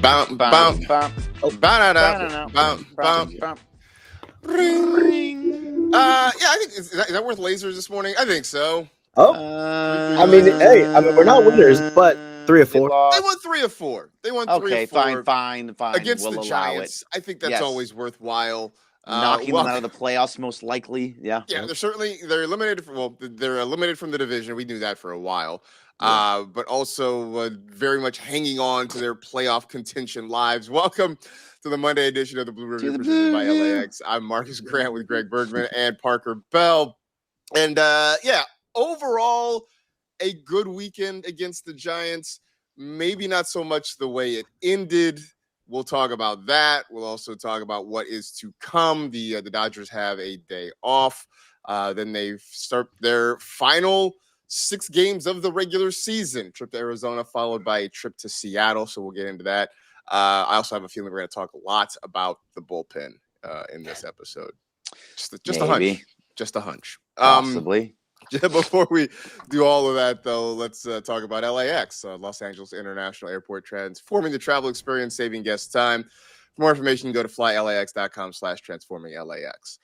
Bump, bump, Bump, ba-da-da, bump, bump. bump. Ring. Yeah, I think is that worth lasers this morning? I think so. Oh, I mean, hey, we're not winners, but 3 or 4. They won 3 of 4. They won 3 Okay, of 4 fine. against We'll the allow Giants. it. I think that's Yes. always worthwhile. Knocking them out of the playoffs, most likely. Yeah. Yeah, they're eliminated. They're eliminated from the division. We knew that for a while. Yeah. But also very much hanging on to their playoff contention lives. Welcome to the Monday edition of the Blue Review presented by LAX. I'm Marcus Grant with Greg Bergman and Parker Bell. And overall, a good weekend against the Giants. Maybe not so much the way it ended. We'll talk about that. We'll also talk about what is to come. The Dodgers have a day off. Then they start their final 6 games of the regular season. Trip to Arizona, followed by a trip to Seattle. So we'll get into that. I also have a feeling we're going to talk a lot about the bullpen in this episode. Just a hunch. Just a hunch. Possibly. Before we do all of that, though, let's talk about LAX, Los Angeles International Airport, transforming the travel experience, saving guests time. For more information, go to flylax.com/transforminglax.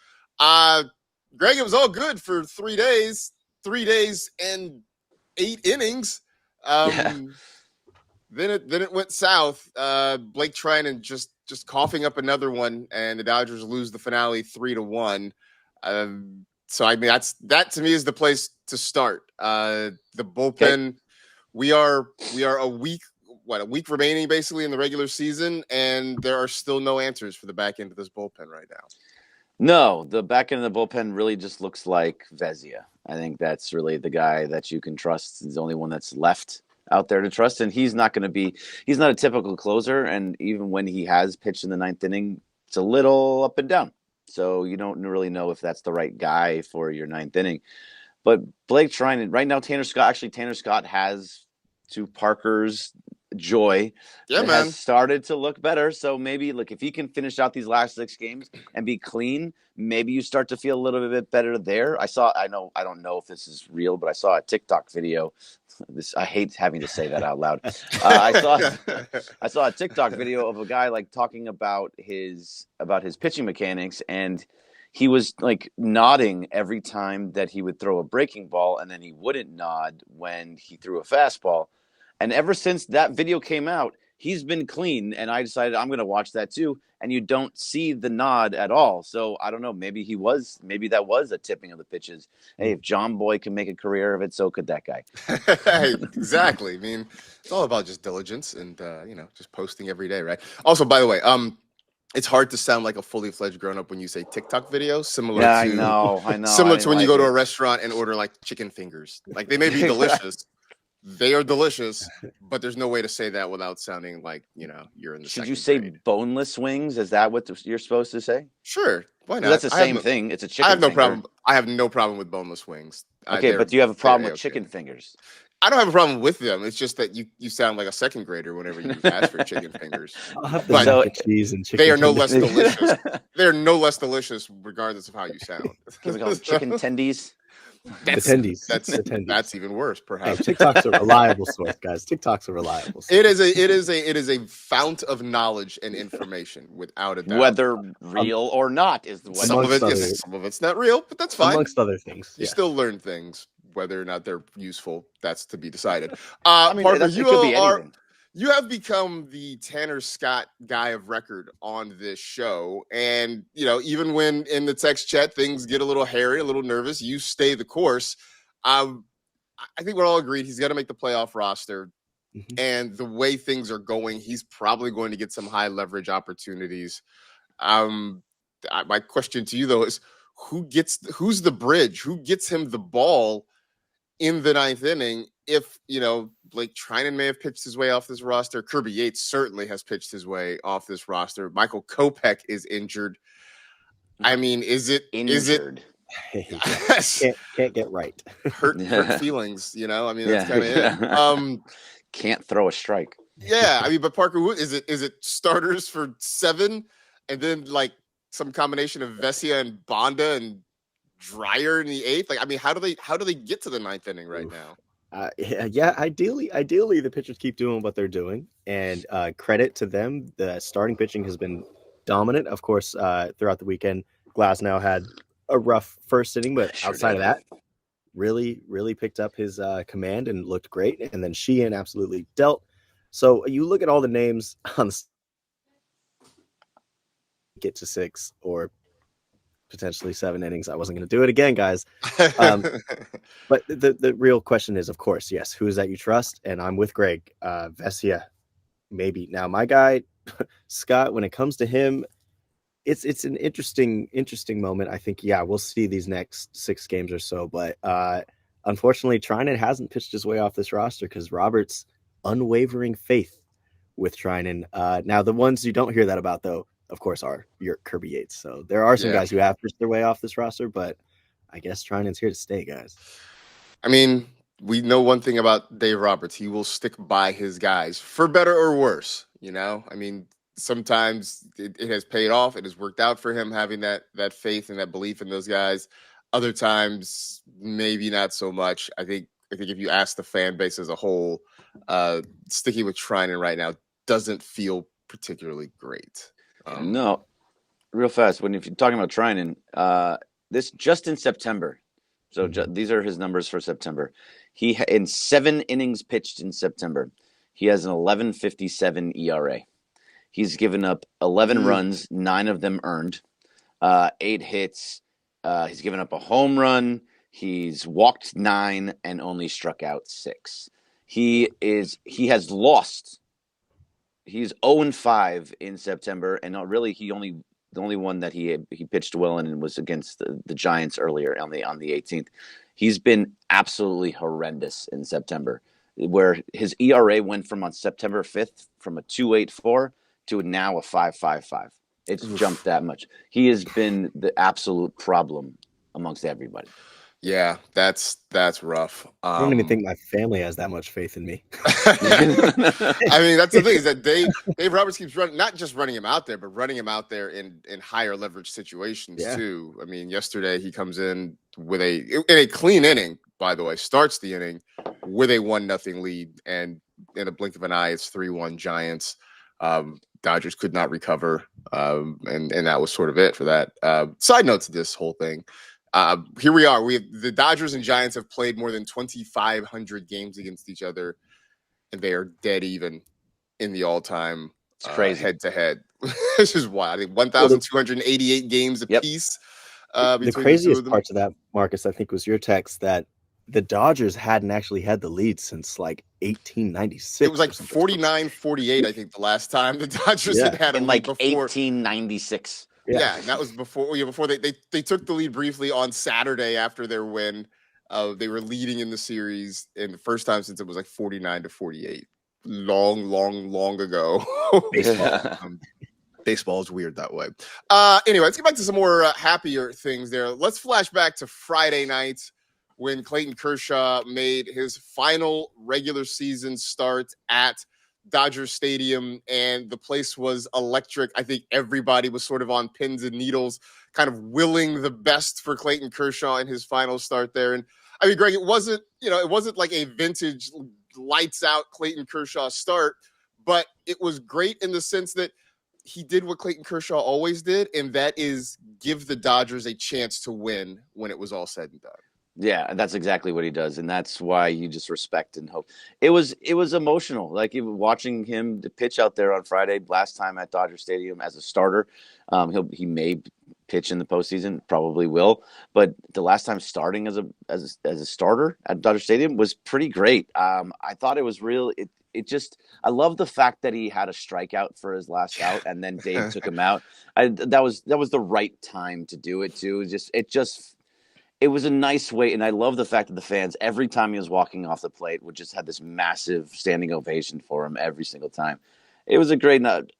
Greg, it was all good for 3 days. 3 days and 8 innings. Then it went south. Blake Trinan just coughing up another one, and the Dodgers lose the finale 3-1. So I mean that to me is the place to start. The bullpen, okay. we are a week remaining basically in the regular season, and there are still no answers for the back end of this bullpen right now. No, the back end of the bullpen really just looks like Vezina. I think that's really the guy that you can trust. He's the only one that's left out there to trust, and he's not a typical closer. And even when he has pitched in the 9th inning, it's a little up and down. So you don't really know if that's the right guy for your 9th inning. But Blake Trinan, right now, Tanner Scott has, to Parker's joy, has started to look better. So maybe, if he can finish out these last 6 games and be clean, maybe you start to feel a little bit better there. I don't know if this is real, but I saw a TikTok video. I hate having to say that out loud. I saw a TikTok video of a guy talking about his pitching mechanics, and he was nodding every time that he would throw a breaking ball, and then he wouldn't nod when he threw a fastball. And ever since that video came out, he's been clean, and I decided I'm going to watch that too. And you don't see the nod at all. So I don't know. Maybe that was a tipping of the pitches. Hey, if John Boy can make a career of it, so could that guy. Exactly. I mean, it's all about just diligence and just posting every day, right? Also, by the way, it's hard to sound like a fully fledged grown up when you say TikTok videos. Similar I know. Similar to when you go to a restaurant and order chicken fingers. They may be delicious. They are delicious, but there's no way to say that without sounding like, you're in the Should you say grade. Boneless wings? Is that what you're supposed to say? Sure. Why not? That's the same thing. It's a chicken I have no finger. problem. I have no problem with boneless wings. Okay, but do you have a problem with chicken fingers? I don't have a problem with them. It's just that you sound like a second grader whenever you ask for chicken fingers. I'll have the mac and cheese and chicken. They are no less delicious. They are no less delicious regardless of how you sound. Can we call them chicken tendies? That's even worse, perhaps. Hey, TikTok's a reliable source, guys. TikTok's a reliable source. It is a fount of knowledge and information, without a doubt. Whether real or not is the some of it's not real, but that's fine. Amongst other things, you still learn things. Whether or not they're useful, that's to be decided. Parker, you have become the Tanner Scott guy of record on this show. And, even when in the text chat, things get a little hairy, a little nervous, you stay the course. I think we're all agreed he's got to make the playoff roster. Mm-hmm. And the way things are going, he's probably going to get some high leverage opportunities. My question to you, though, is who's the bridge? Who gets him the ball in the 9th inning? If, Blake Trinan may have pitched his way off this roster, Kirby Yates certainly has pitched his way off this roster. Michael Kopech is injured. I mean, is it can't get right. hurt feelings, I mean, that's kind of it. Can't throw a strike. Yeah, I mean, but Parker, is it starters for 7 and then some combination of Vezina and Bonda and Dreyer in the 8th? How do they get to the 9th inning right now? Yeah, ideally, the pitchers keep doing what they're doing, and credit to them. The starting pitching has been dominant. Of course, throughout the weekend, Glasnow had a rough first inning, but Sure outside did. of that, really picked up his command and looked great. And then Sheehan absolutely dealt. So you look at all the names on the get to 6 or potentially 7 innings. I wasn't going to do it again, guys. But the real question is, of course, yes, who is that you trust? And I'm with Greg. Vesia, maybe. Now, my guy, Scott, when it comes to him, it's an interesting moment. I think, yeah, we'll see these next 6 games or so. But unfortunately, Trinan hasn't pitched his way off this roster because Robert's unwavering faith with Trinan. Now, the ones you don't hear that about, though, of course, are your Kirby Yates. So there are some guys who have pitched their way off this roster, but I guess Trinan's here to stay, guys. I mean, we know one thing about Dave Roberts. He will stick by his guys for better or worse. I mean, sometimes it has paid off. It has worked out for him having that faith and that belief in those guys. Other times, maybe not so much. I think if you ask the fan base as a whole, sticking with Trinan right now doesn't feel particularly great. No, real fast. If you're talking about Trinan, this just in September. So these are his numbers for September. He in 7 innings pitched in September, he has an 11.57 ERA. He's given up 11 runs, 9 of them earned, 8 hits. He's given up a home run. He's walked 9 and only struck out 6. He has lost. He's 0-5 in September, and really the only one that he pitched well in was against the Giants earlier on the 18th. He's been absolutely horrendous in September, where his ERA went from on September 5th from a 2.84 to now a 5.55. It's jumped that much. He has been the absolute problem amongst everybody. Yeah, that's rough. I don't even think my family has that much faith in me. I mean, that's the thing is that Dave Roberts keeps not just running him out there, but running him out there in higher leverage situations too. I mean, yesterday he comes in with in a clean inning, by the way, starts the inning with a 1-0 lead, and in a blink of an eye, it's 3-1 Giants. Dodgers could not recover, and that was sort of it for that. Side note to this whole thing. Here we are. The Dodgers and Giants have played more than 2,500 games against each other, and they are dead even in the all-time head-to-head. This is wild. I think 1,288 games apiece. The craziest parts of that, Marcus, I think, was your text that the Dodgers hadn't actually had the lead since like 1896. It was like 49-48, I think, the last time the Dodgers had a lead like before 1896. Yeah, that was before they took the lead briefly on Saturday after their win. They were leading in the series in the first time since it was like 49-48. Long ago. Baseball is weird that way. Anyway, let's get back to some more happier things there. Let's flash back to Friday night when Clayton Kershaw made his final regular season start at Dodger Stadium, and the place was electric. I think everybody was sort of on pins and needles, kind of willing the best for Clayton Kershaw in his final start there. And I mean, Greg, it wasn't like a vintage lights out Clayton Kershaw start, but it was great in the sense that he did what Clayton Kershaw always did, and that is give the Dodgers a chance to win when it was all said and done. Yeah, that's exactly what he does, and that's why you just respect and hope. It was emotional, like even watching him pitch out there on Friday, last time at Dodger Stadium as a starter. He may pitch in the postseason, probably will, but the last time starting as a starter at Dodger Stadium was pretty great. I thought it was real. I love the fact that he had a strikeout for his last out, and then Dave took him out. That was the right time to do it too. It was a nice way, and I love the fact that the fans, every time he was walking off the plate, would just have this massive standing ovation for him every single time. It was a great night.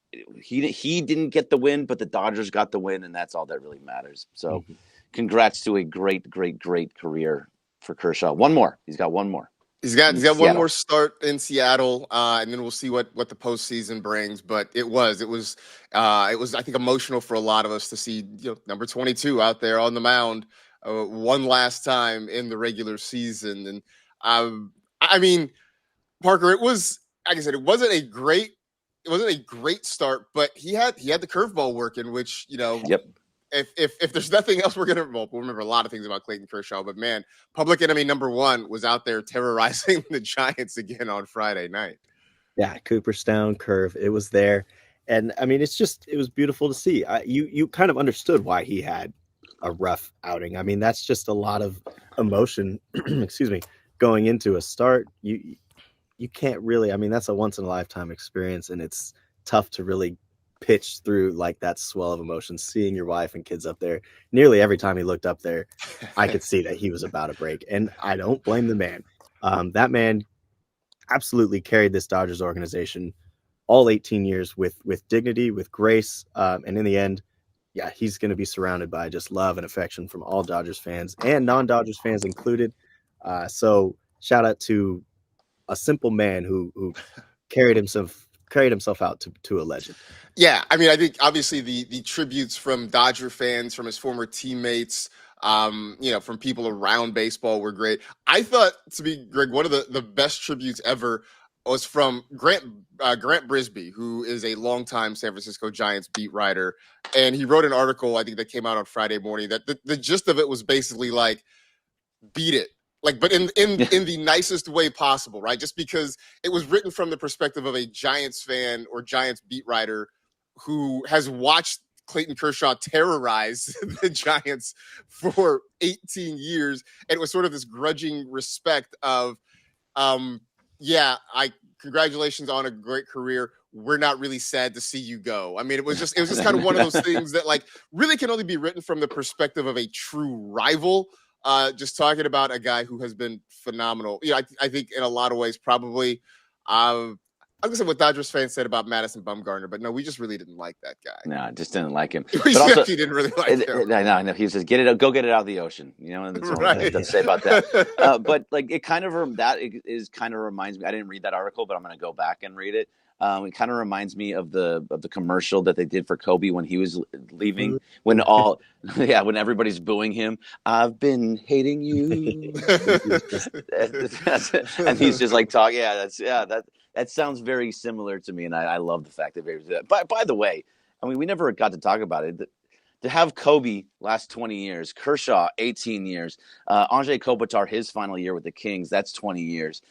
He didn't get the win, but the Dodgers got the win, and that's all that really matters. So congrats to a great career for Kershaw. One more. He's got one more. He's got one more start in Seattle, and then we'll see what the postseason brings. But it was I think emotional for a lot of us to see number 22 out there on the mound one last time in the regular season. And I mean, Parker, it was, like I said, it wasn't a great start, but he had the curveball working, which, Yep. If there's nothing else, we'll remember a lot of things about Clayton Kershaw, but man, public enemy number one was out there terrorizing the Giants again on Friday night. Yeah, Cooperstown curve, it was there. And I mean, it was beautiful to see. You kind of understood why he had a rough outing. I mean, that's just a lot of emotion, excuse me, going into a start. You can't really, I mean, that's a once in a lifetime experience, and it's tough to really pitch through like that swell of emotions. Seeing your wife and kids up there, nearly every time he looked up there, I could see that he was about to break, and I don't blame the man. That man absolutely carried this Dodgers organization all 18 years with dignity, with grace, and in the end, yeah, he's going to be surrounded by just love and affection from all Dodgers fans and non-Dodgers fans included. So shout out to a simple man who carried himself out to a legend. Yeah, I mean, I think obviously the tributes from Dodger fans, from his former teammates, from people around baseball were great. I thought, to be Greg, one of the best tributes ever was from Grant Brisbee, who is a longtime San Francisco Giants beat writer, and he wrote an article, I think, that came out on Friday morning. That the gist of it was basically like, beat it. Like, but in the nicest way possible, right? Just because it was written from the perspective of a Giants fan or Giants beat writer who has watched Clayton Kershaw terrorize the Giants for 18 years. And it was sort of this grudging respect of, congratulations on a great career. We're not really sad to see you go. I mean, it was just kind of one of those things that like really can only be written from the perspective of a true rival. Just talking about a guy who has been phenomenal. I think in a lot of ways, probably, I'm going to say what Dodgers fans said about Madison Bumgarner, but no, we just really didn't like that guy. No, just didn't like him. We actually didn't really like him. I know. He was just go get it out of the ocean. That's all I have to say about that. But like, it kind of reminds me. I didn't read that article, but I'm going to go back and read it. It kind of reminds me of the commercial that they did for Kobe when he was leaving, when everybody's booing him. I've been hating you, and he's just like talking. That sounds very similar to me, and I love the fact that they did that. By the way, I mean, we never got to talk about it. To have Kobe last 20 years, Kershaw 18 years, Anze Kopitar his final year with the Kings, that's 20 years.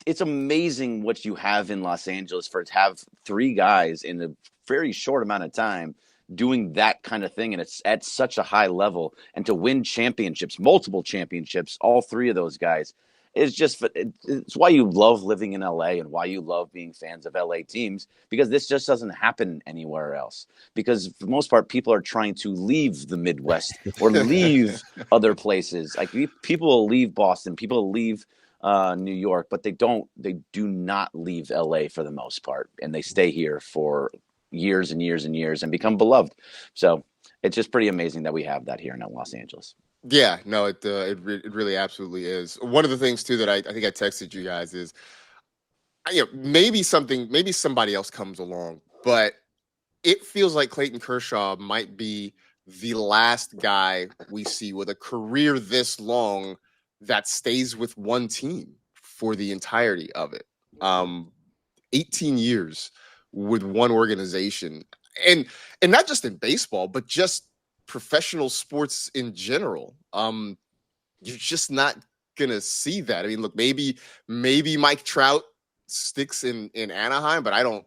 It's amazing what you have in Los Angeles to have three guys in a very short amount of time doing that kind of thing, and it's at such a high level, and to win championships, multiple championships, all three of those guys. It's why you love living in LA and why you love being fans of LA teams, because this just doesn't happen anywhere else. Because for the most part, people are trying to leave the Midwest or leave other places. Like people will leave Boston, people will leave New York, but they do not leave LA for the most part, and they stay here for years and years and years and become beloved. So it's just pretty amazing that we have that here in Los Angeles. Yeah, no, it really absolutely is. One of the things too that I think I texted you guys is, maybe somebody else comes along, but it feels like Clayton Kershaw might be the last guy we see with a career this long that stays with one team for the entirety of it. 18 years with one organization, and not just in baseball, but just professional sports in general. You're just not gonna see that. I mean, look, maybe Mike Trout sticks in Anaheim, but I don't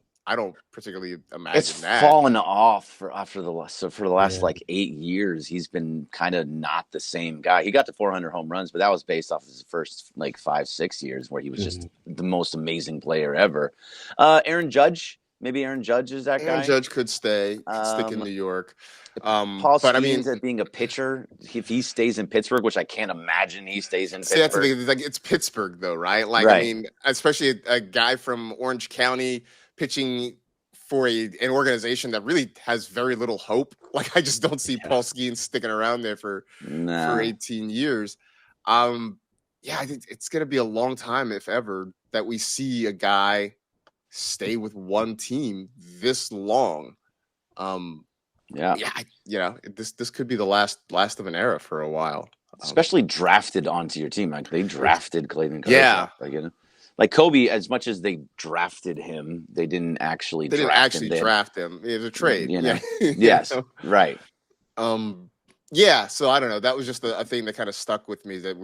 particularly imagine it's that. Fallen off for the last like 8 years. He's been kind of not the same guy. He got to 400 home runs, but that was based off his first like 5-6 years where he was just the most amazing player ever. Aaron Judge, maybe Aaron Judge is that guy. Aaron Judge could stick in New York. Paul Skeens at being a pitcher, if he stays in Pittsburgh, which I can't imagine he stays in Pittsburgh. That's the thing, like, it's Pittsburgh though, right? Like, right. I mean, especially a guy from Orange County pitching for an organization that really has very little hope. Like, I just don't see Paul Skeens sticking around there for 18 years. I think it's going to be a long time, if ever, that we see a guy stay with one team this long. This could be the last of an era for a while. especially drafted onto your team. Like they drafted Clayton Kershaw. Yeah. Like Kobe, as much as they drafted him, they didn't actually draft him. Draft him. It was a trade. You know? Yeah. Yes. Right. Yeah. So I don't know. That was just a thing that kind of stuck with me, that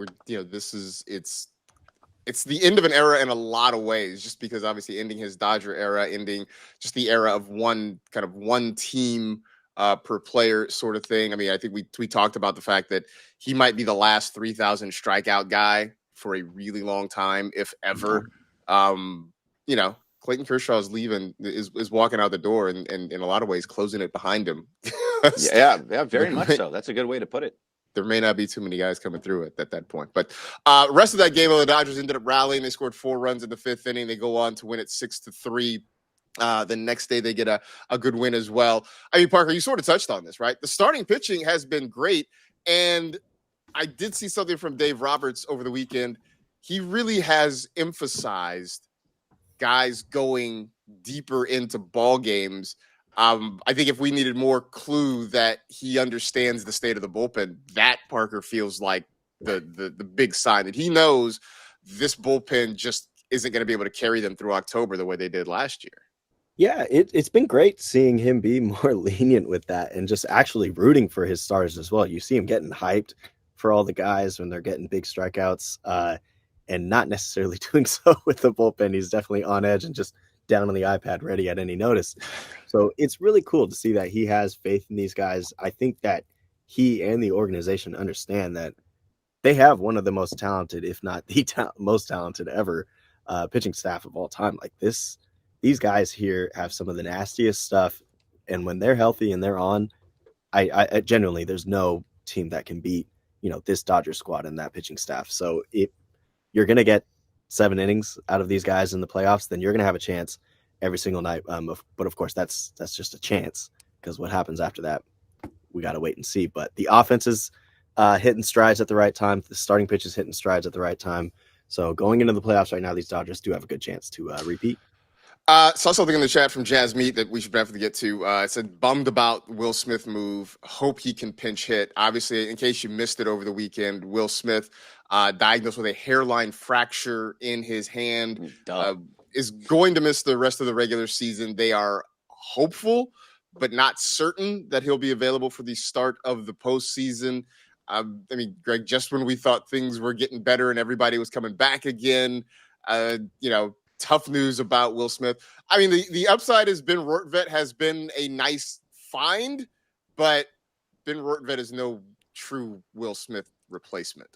it's the end of an era in a lot of ways, just because obviously ending his Dodger era, ending just the era of one team per player sort of thing. I mean, I think we talked about the fact that he might be the last 3,000 strikeout guy for a really long time, if ever. Clayton Kershaw is walking out the door, and in a lot of ways closing it behind him. yeah, very much so. That's a good way to put it. There may not be too many guys coming through it at that point. But rest of that game, the Dodgers ended up rallying. They scored 4 runs in the 5th inning. They go on to win it 6-3. The next day, they get a good win as well. I mean, Parker, you sort of touched on this, right? The starting pitching has been great. And I did see something from Dave Roberts over the weekend. He really has emphasized guys going deeper into ball games. I think if we needed more clue that he understands the state of the bullpen, that, Parker, feels like the big sign that he knows this bullpen just isn't going to be able to carry them through October the way they did last year. Yeah, it's been great seeing him be more lenient with that and just actually rooting for his stars as well. You see him getting hyped for all the guys when they're getting big strikeouts, and not necessarily doing so with the bullpen. He's definitely on edge and just down on the iPad ready at any notice. So it's really cool to see that he has faith in these guys. I think that he and the organization understand that they have one of the most talented, if not the most talented ever, pitching staff of all time. Like these guys here have some of the nastiest stuff. And when they're healthy and they're on, I genuinely, there's no team that can beat, this Dodger squad and that pitching staff. So if you're going to get 7 innings out of these guys in the playoffs, then you're going to have a chance every single night. But of course, that's just a chance, because what happens after that, we got to wait and see. But the offense is hitting strides at the right time. The starting pitch is hitting strides at the right time. So going into the playoffs right now, these Dodgers do have a good chance to repeat. Saw something in the chat from Jazz Meat that we should definitely get to. It said, bummed about Will Smith move. Hope he can pinch hit. Obviously, in case you missed it over the weekend, Will Smith diagnosed with a hairline fracture in his hand, is going to miss the rest of the regular season. They are hopeful, but not certain that he'll be available for the start of the postseason. I mean, Greg, just when we thought things were getting better and everybody was coming back again, tough news about Will Smith. I mean, the upside is Ben Rortvedt has been a nice find, but Ben Rortvedt is no true Will Smith replacement.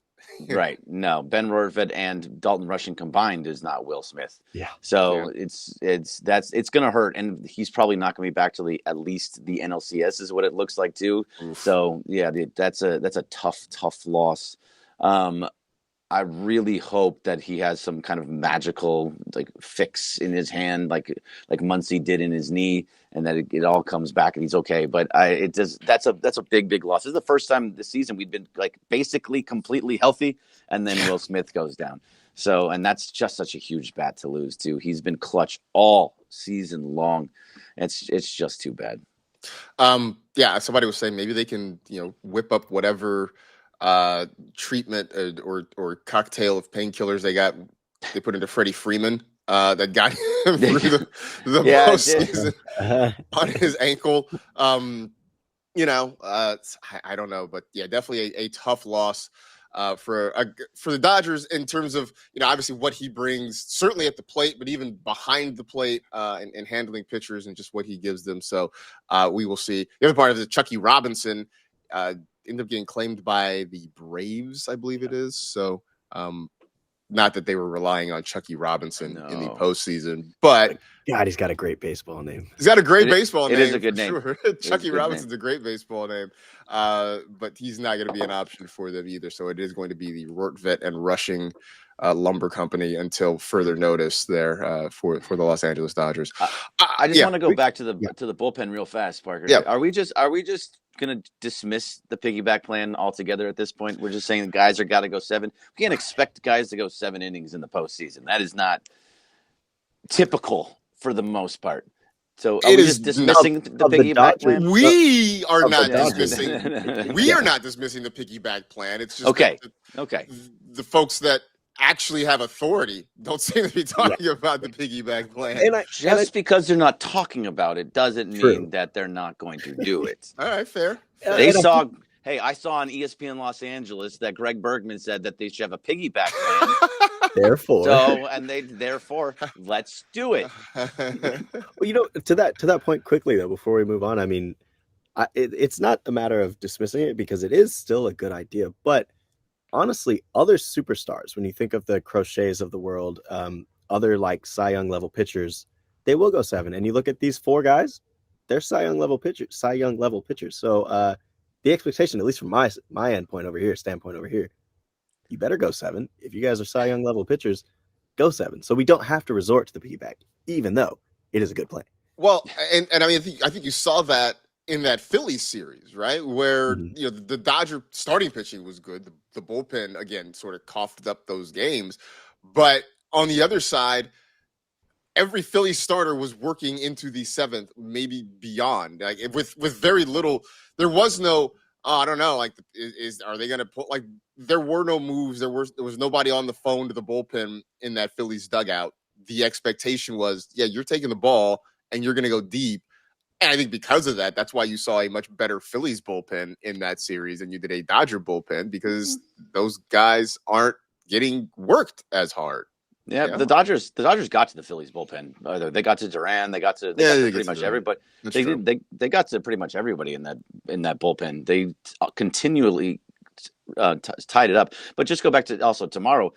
Right. No, Ben Rortvedt and Dalton Rushing combined is not Will Smith. Yeah. So it's going to hurt, and he's probably not going to be back to at least the NLCS is what it looks like too. Oof. So yeah, that's a tough loss. I really hope that he has some kind of magical fix in his hand, like Muncy did in his knee, and that it all comes back and he's okay. But that's a big loss. This is the first time this season we've been basically completely healthy, and then Will Smith goes down. So, and that's just such a huge bat to lose too. He's been clutch all season long. It's just too bad. Yeah, somebody was saying maybe they can whip up whatever treatment or cocktail of painkillers they put into Freddie Freeman that got him through the postseason on his ankle. I don't know, but yeah, definitely a tough loss for the Dodgers in terms of obviously what he brings, certainly at the plate, but even behind the plate and handling pitchers and just what he gives them. So we will see. The other part of it, Chucky Robinson ended up getting claimed by the Braves, I believe it is. So not that they were relying on Chucky Robinson in the postseason, but God, he's got a great baseball name. He's got a great baseball name. It is a good name. Sure. Chucky Robinson's a great baseball name, but he's not going to be an option for them either. So it is going to be the Rortvedt and Rushing Lumber Company until further notice there for the Los Angeles Dodgers. I just want to go back to the bullpen real fast, Parker. Yeah. Are we just going to dismiss the piggyback plan altogether at this point? We're just saying the guys are got to go 7. We can't expect guys to go 7 innings in the postseason. That is not typical for the most part. So are we just dismissing the piggyback plan? We are Of the not Dodgers. dismissing. We are not dismissing the piggyback plan. It's just Okay. that the folks that actually have authority don't seem to be talking about the piggyback plan. Because they're not talking about it doesn't mean that they're not going to do it. All right, fair. I saw on ESPN Los Angeles that Greg Bergman said that they should have a piggyback plan. Therefore, let's do it. Well, to that point quickly though, before we move on, I mean, it's not a matter of dismissing it because it is still a good idea. But honestly, other superstars, when you think of the Crochets of the world, other like Cy Young level pitchers, they will go 7. And you look at these 4 guys, they're Cy Young level pitchers. So the expectation, at least from my standpoint over here, you better go 7. If you guys are Cy Young level pitchers, go 7. So we don't have to resort to the piggyback, even though it is a good plan. Well, and I mean, I think you saw that in that Phillies series, right? Where the Dodger starting pitching was good. The bullpen again sort of coughed up those games, but on the other side, every Phillies starter was working into the 7th, maybe beyond. Like with very little, there was no. I don't know. Like, are they going to put like? There were no moves. There was nobody on the phone to the bullpen in that Phillies dugout. The expectation was, you're taking the ball and you're going to go deep. And I think because of that, that's why you saw a much better Phillies bullpen in that series than you did a Dodger bullpen, because those guys aren't getting worked as hard. Yeah, the Dodgers got to the Phillies bullpen. They got to Duran. They got to pretty much everybody. They got to pretty much everybody in that bullpen. They continually tied it up. But just go back to also tomorrow.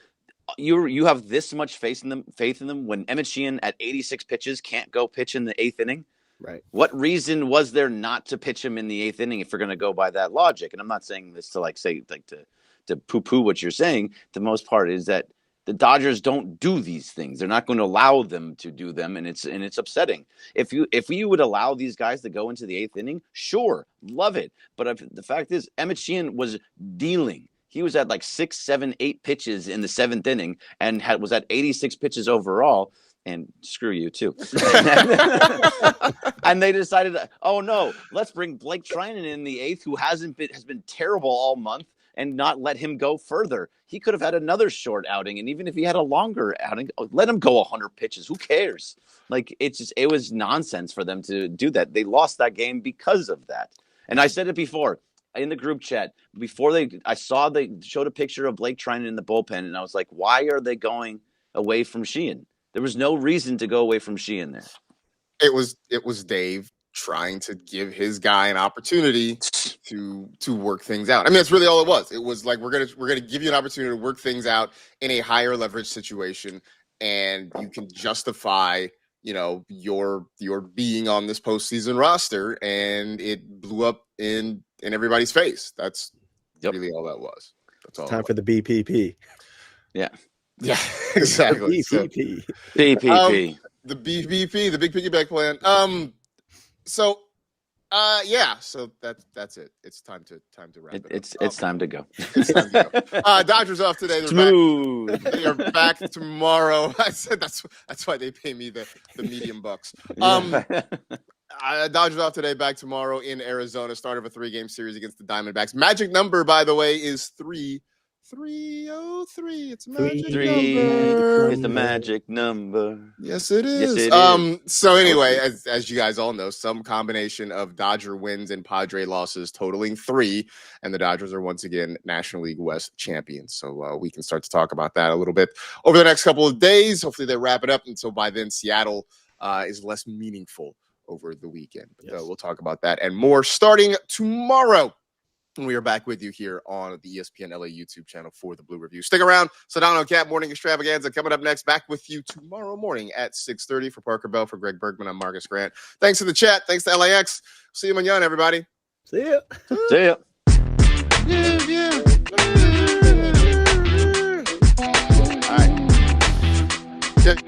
You have this much faith in them when Emmett Sheehan at 86 pitches can't go pitch in the 8th inning. Right. What reason was there not to pitch him in the 8th inning if you're going to go by that logic? And I'm not saying this to poo-poo what you're saying. The most part is that the Dodgers don't do these things. They're not going to allow them to do them, and it's upsetting. If you would allow these guys to go into the 8th inning, sure, love it. But the fact is, Emmett Sheehan was dealing. He was at like 6, 7, 8 pitches in the 7th inning, and was at 86 pitches overall. And screw you too. And they decided, oh no, let's bring Blake Trinan in the 8th, who has been terrible all month, and not let him go further. He could have had another short outing, and even if he had a longer outing, let him go 100 pitches. Who cares? Like it was nonsense for them to do that. They lost that game because of that. And I said it before in the group chat before I saw they showed a picture of Blake Trinan in the bullpen, and I was like, why are they going away from Sheehan? There was no reason to go away from Sheehan there. It was Dave trying to give his guy an opportunity to work things out. I mean, that's really all it was. It was like, we're gonna give you an opportunity to work things out in a higher leverage situation, and you can justify, your being on this postseason roster, and it blew up in everybody's face. That's really all that was. That's all. Time for the BPP. Yeah. Yeah, exactly. BPP. BPP. The BPP, the big piggyback plan. So that's it. It's time to wrap it up. It's time to go. It's time to go. Dodgers off today. Smooth. They are back tomorrow. I said that's why they pay me the medium bucks. Dodgers off today, back tomorrow in Arizona. Start of a 3-game series against the Diamondbacks. Magic number, by the way, is 303. It's a magic number. It's the magic number. Yes, it is. Yes, it is. So anyway, as you guys all know, some combination of Dodger wins and Padre losses totaling 3, and the Dodgers are once again National League West champions. So we can start to talk about that a little bit over the next couple of days. Hopefully they wrap it up, and so by then Seattle is less meaningful over the weekend. But we'll talk about that and more starting tomorrow. And we are back with you here on the ESPN LA YouTube channel for the Blue Review. Stick around. Sedano Cat Morning Extravaganza coming up next. Back with you tomorrow morning at 6:30. For Parker Bell, for Greg Bergman, I'm Marcus Grant. Thanks to the chat. Thanks to LAX. See you mañana, everybody. See ya. See ya. Yeah. All right.